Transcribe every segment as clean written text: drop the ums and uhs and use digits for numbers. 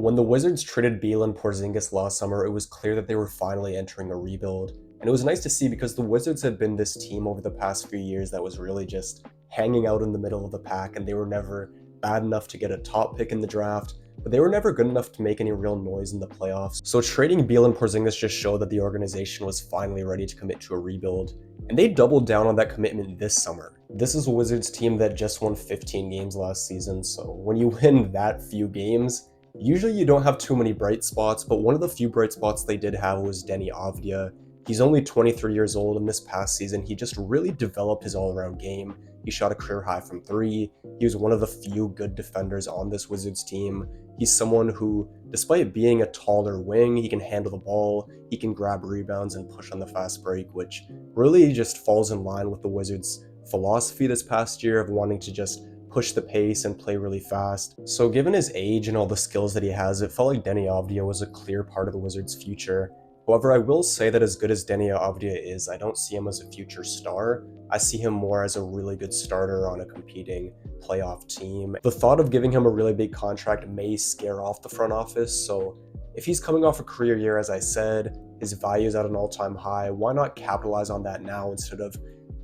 When the Wizards traded Beal and Porzingis last summer, it was clear that they were finally entering a rebuild. And it was nice to see because the Wizards had been this team over the past few years that was really just hanging out in the middle of the pack, and they were never bad enough to get a top pick in the draft, but they were never good enough to make any real noise in the playoffs. So trading Beal and Porzingis just showed that the organization was finally ready to commit to a rebuild, and they doubled down on that commitment this summer. This is a Wizards team that just won 15 games last season, so when you win that few games, usually you don't have too many bright spots, but one of the few bright spots they did have was Deni Avdija. He's only 23 years old, and this past season he just really developed his all-around game. He shot a career high from three. He was one of the few good defenders on this Wizards team. He's someone who, despite being a taller wing, he can handle the ball, he can grab rebounds and push on the fast break, which really just falls in line with the Wizards' philosophy this past year of wanting to just push the pace and play really fast. So given his age and all the skills that he has, it felt like Deni Avdija was a clear part of the Wizards' future. However, I will say that as good as Deni Avdija is, I don't see him as a future star. I see him more as a really good starter on a competing playoff team. The thought of giving him a really big contract may scare off the front office, so if he's coming off a career year, as I said, his value is at an all-time high, why not capitalize on that now instead of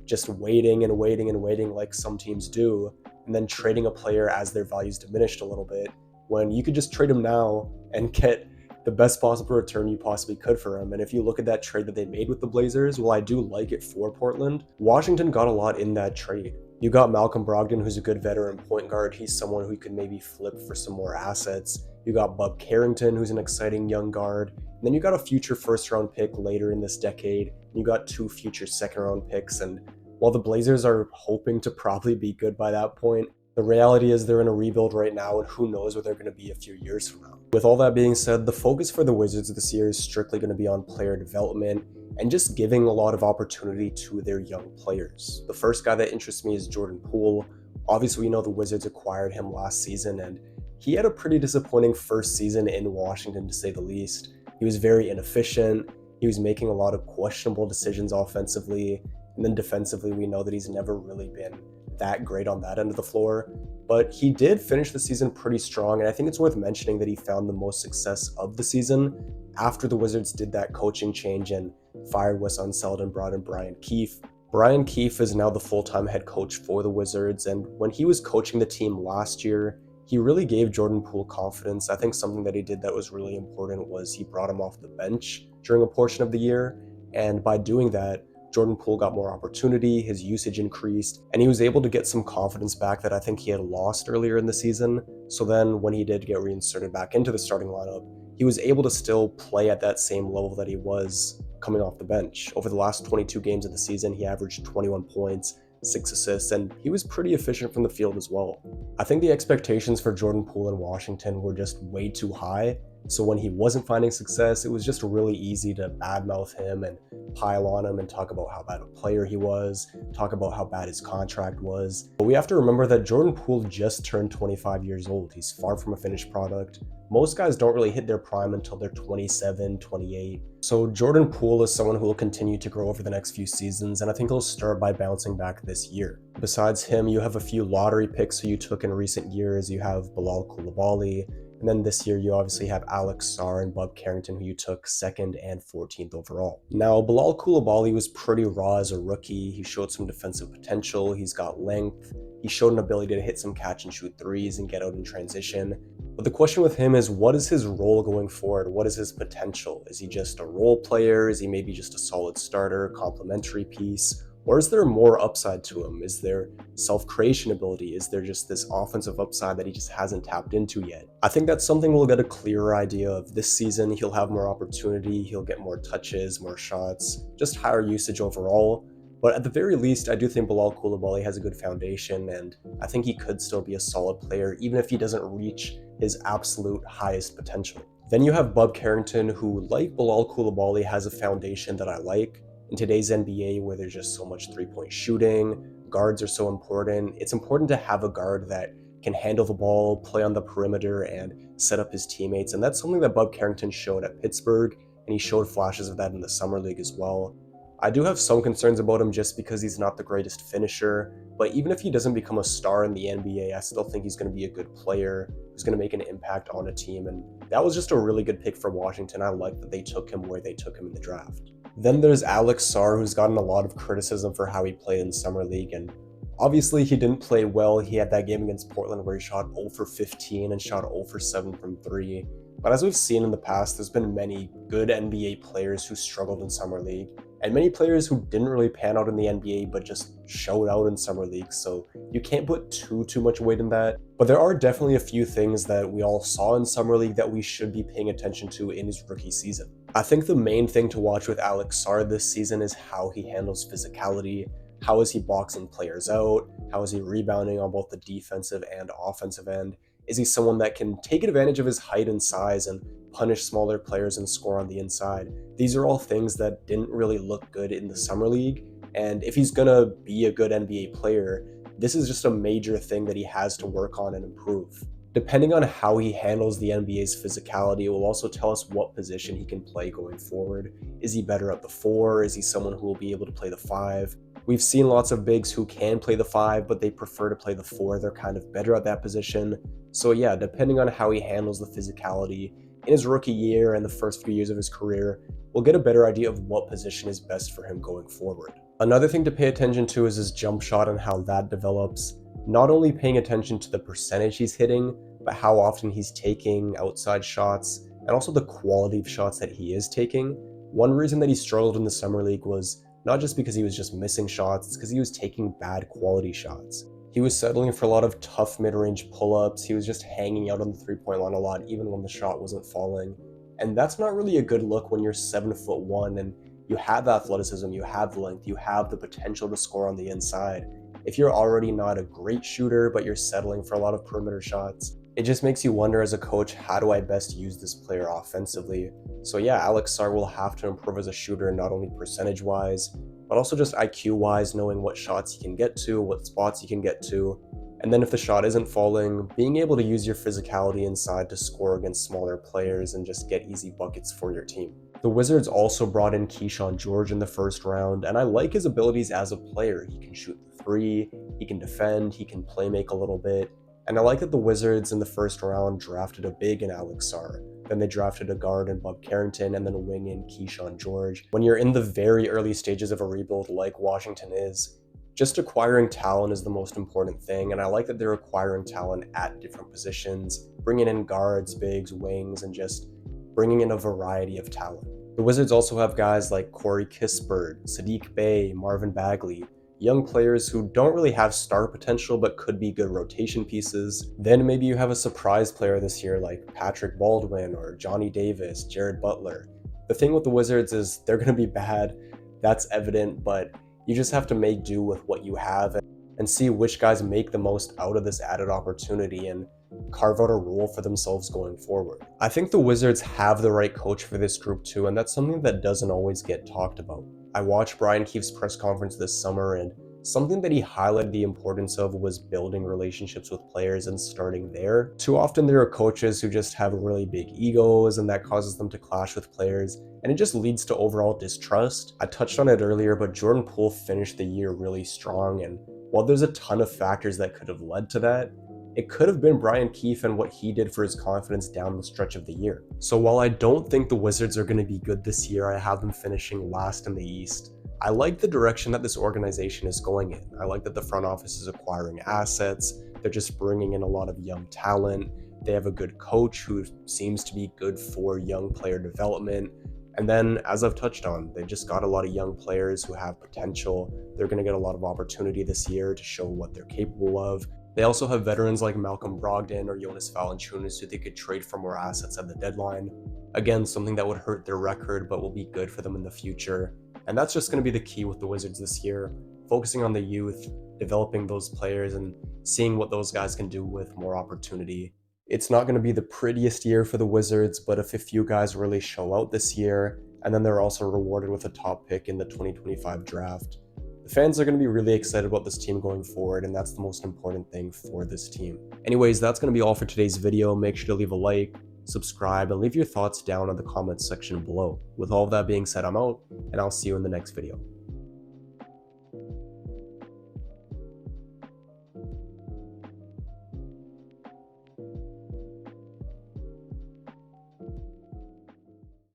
just waiting and waiting and waiting like some teams do, and then trading a player as their value's diminished a little bit, when you could just trade him now and get the best possible return you possibly could for him. And if you look at that trade that they made with the Blazers, well, I do like it for Portland. Washington got a lot in that trade. You got Malcolm Brogdon, who's a good veteran point guard. He's someone who you could maybe flip for some more assets. You got Bub Carrington, who's an exciting young guard. And then you got a future first-round pick later in this decade. You got two future second-round picks. And while the Blazers are hoping to probably be good by that point, the reality is they're in a rebuild right now, and who knows where they're going to be a few years from now. With all that being said, the focus for the Wizards this year is strictly going to be on player development and just giving a lot of opportunity to their young players. The first guy that interests me is Jordan Poole. Obviously, we know the Wizards acquired him last season, and he had a pretty disappointing first season in Washington, to say the least. He was very inefficient. He was making a lot of questionable decisions offensively, and then defensively, we know that he's never really been that great on that end of the floor, but he did finish the season pretty strong, and I think it's worth mentioning that he found the most success of the season after the Wizards did that coaching change and fired Wes Unseld and brought in Brian Keefe. Brian Keefe is now the full-time head coach for the Wizards, and when he was coaching the team last year, he really gave Jordan Poole confidence. I think something that he did that was really important was he brought him off the bench during a portion of the year, and by doing that, Jordan Poole got more opportunity, his usage increased, and he was able to get some confidence back that I think he had lost earlier in the season. So then when he did get reinserted back into the starting lineup, he was able to still play at that same level that he was coming off the bench. Over the last 22 games of the season, he averaged 21 points, 6 assists, and he was pretty efficient from the field as well. I think the expectations for Jordan Poole in Washington were just way too high. So when he wasn't finding success, it was just really easy to badmouth him and pile on him and talk about how bad a player he was, talk about how bad his contract was. But we have to remember that Jordan Poole just turned 25 years old. He's far from a finished product. Most guys don't really hit their prime until they're 27, 28. So Jordan Poole is someone who will continue to grow over the next few seasons, and I think he'll start by bouncing back this year. Besides him, you have a few lottery picks who you took in recent years. You have Bilal Coulibaly, and then this year, you obviously have Alex Sarr and Bub Carrington, who you took 2nd and 14th overall. Now, Bilal Coulibaly was pretty raw as a rookie. He showed some defensive potential. He's got length. He showed an ability to hit some catch and shoot threes and get out in transition. But the question with him is, what is his role going forward? What is his potential? Is he just a role player? Is he maybe just a solid starter, complementary piece? Or is there more upside to him? Is there self-creation ability? Is there just this offensive upside that he just hasn't tapped into yet? I think that's something we'll get a clearer idea of this season. He'll have more opportunity, he'll get more touches, more shots, just higher usage overall. But at the very least, I do think Bilal Coulibaly has a good foundation, and I think he could still be a solid player, even if he doesn't reach his absolute highest potential. Then you have Bub Carrington, who, like Bilal Coulibaly, has a foundation that I like. In today's NBA, where there's just so much three-point shooting, guards are so important. It's important to have a guard that can handle the ball, play on the perimeter, and set up his teammates. And that's something that Bub Carrington showed at Pittsburgh, and he showed flashes of that in the Summer League as well. I do have some concerns about him just because he's not the greatest finisher, but even if he doesn't become a star in the NBA, I still think he's going to be a good player who's going to make an impact on a team, and that was just a really good pick for Washington. I like that they took him where they took him in the draft. Then there's Alex Sarr, who's gotten a lot of criticism for how he played in Summer League, and obviously he didn't play well. He had that game against Portland where he shot 0 for 15 and shot 0 for 7 from 3. But as we've seen in the past, there's been many good NBA players who struggled in Summer League, and many players who didn't really pan out in the NBA but just showed out in Summer League, so you can't put too much weight in that. But there are definitely a few things that we all saw in Summer League that we should be paying attention to in his rookie season. I think the main thing to watch with Alex Sarr this season is how he handles physicality. How is he boxing players out? How is he rebounding on both the defensive and offensive end? Is he someone that can take advantage of his height and size and punish smaller players and score on the inside? These are all things that didn't really look good in the Summer League, and if he's gonna be a good NBA player, this is just a major thing that he has to work on and improve. Depending on how he handles the NBA's physicality, it will also tell us what position he can play going forward. Is he better at the 4? Is he someone who will be able to play the 5? We've seen lots of bigs who can play the 5, but they prefer to play the 4. They're kind of better at that position. So yeah, depending on how he handles the physicality in his rookie year and the first few years of his career, we'll get a better idea of what position is best for him going forward. Another thing to pay attention to is his jump shot and how that develops. Not only paying attention to the percentage he's hitting, but how often he's taking outside shots, and also the quality of shots that he is taking. One reason that he struggled in the Summer League was not just because he was just missing shots, it's because he was taking bad quality shots. He was settling for a lot of tough mid-range pull-ups, he was just hanging out on the three-point line a lot even when the shot wasn't falling. And that's not really a good look when you're 7'1" and you have athleticism, you have length, you have the potential to score on the inside. If you're already not a great shooter, but you're settling for a lot of perimeter shots, it just makes you wonder as a coach, how do I best use this player offensively? So yeah, Alex Sarr will have to improve as a shooter, not only percentage-wise, but also just IQ-wise, knowing what shots he can get to, what spots he can get to. And then if the shot isn't falling, being able to use your physicality inside to score against smaller players and just get easy buckets for your team. The Wizards also brought in Keyshawn George in the first round, and I like his abilities as a player. He can shoot the 3, he can defend, he can play make a little bit. And I like that the Wizards in the first round drafted a big in Alex Sarr. Then they drafted a guard in Bob Carrington and then a wing in Keyshawn George. When you're in the very early stages of a rebuild like Washington is, just acquiring talent is the most important thing, and I like that they're acquiring talent at different positions, bringing in guards, bigs, wings, and just bringing in a variety of talent. The Wizards also have guys like Corey Kispert, Sadiq Bey, Marvin Bagley, young players who don't really have star potential but could be good rotation pieces. Then maybe you have a surprise player this year like Patrick Baldwin or Johnny Davis, Jared Butler. The thing with the Wizards is they're going to be bad, that's evident, but you just have to make do with what you have and see which guys make the most out of this added opportunity and carve out a role for themselves going forward. I think the Wizards have the right coach for this group too, and that's something that doesn't always get talked about. I watched Brian Keefe's press conference this summer, and something that he highlighted the importance of was building relationships with players and starting there. Too often there are coaches who just have really big egos, and that causes them to clash with players, and it just leads to overall distrust. I touched on it earlier, but Jordan Poole finished the year really strong, and while there's a ton of factors that could have led to that, it could have been Brian Keefe and what he did for his confidence down the stretch of the year. So while I don't think the Wizards are going to be good this year, I have them finishing last in the East. I like the direction that this organization is going in. I like that the front office is acquiring assets. They're just bringing in a lot of young talent. They have a good coach who seems to be good for young player development. And then, as I've touched on, they've just got a lot of young players who have potential. They're going to get a lot of opportunity this year to show what they're capable of. They also have veterans like Malcolm Brogdon or Jonas Valanciunas who they could trade for more assets at the deadline. Again, something that would hurt their record but will be good for them in the future. And that's just going to be the key with the Wizards this year, focusing on the youth, developing those players, and seeing what those guys can do with more opportunity. It's not going to be the prettiest year for the Wizards, but if a few guys really show out this year, and then they're also rewarded with a top pick in the 2025 draft, the fans are going to be really excited about this team going forward, and that's the most important thing for this team. Anyways, that's going to be all for today's video. Make sure to leave a like, subscribe, and leave your thoughts down in the comments section below. With all of that being said, I'm out, and I'll see you in the next video.